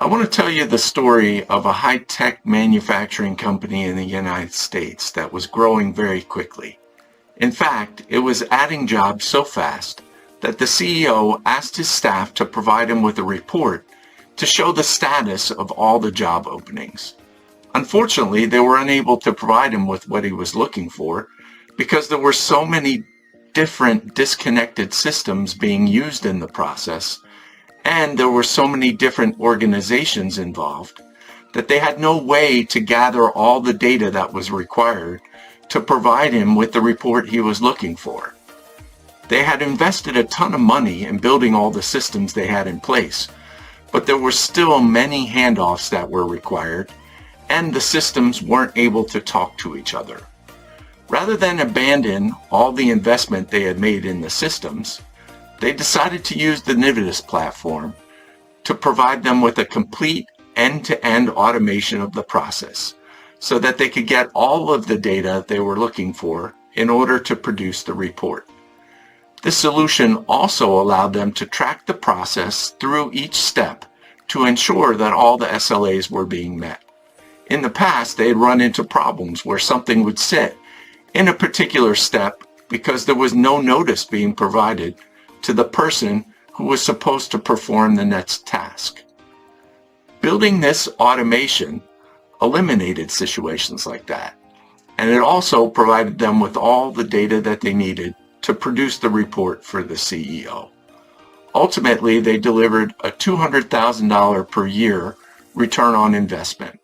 I want to tell you the story of a high-tech manufacturing company in the United States that was growing very quickly. In fact, it was adding jobs so fast that the CEO asked his staff to provide him with a report to show the status of all the job openings. Unfortunately, they were unable to provide him with what he was looking for because there were so many different disconnected systems being used in the process, and there were so many different organizations involved that they had no way to gather all the data that was required to provide him with the report he was looking for. They had invested a ton of money in building all the systems they had in place, but there were still many handoffs that were required, and the systems weren't able to talk to each other. Rather than abandon all the investment they had made in the systems, they decided to use the Nividus platform to provide them with a complete end-to-end automation of the process so that they could get all of the data they were looking for in order to produce the report. This solution also allowed them to track the process through each step to ensure that all the SLAs were being met. In the past, they had run into problems where something would sit in a particular step because there was no notice being provided to the person who was supposed to perform the next task. Building this automation eliminated situations like that, and it also provided them with all the data that they needed to produce the report for the CEO. Ultimately, they delivered a $200,000 per year return on investment.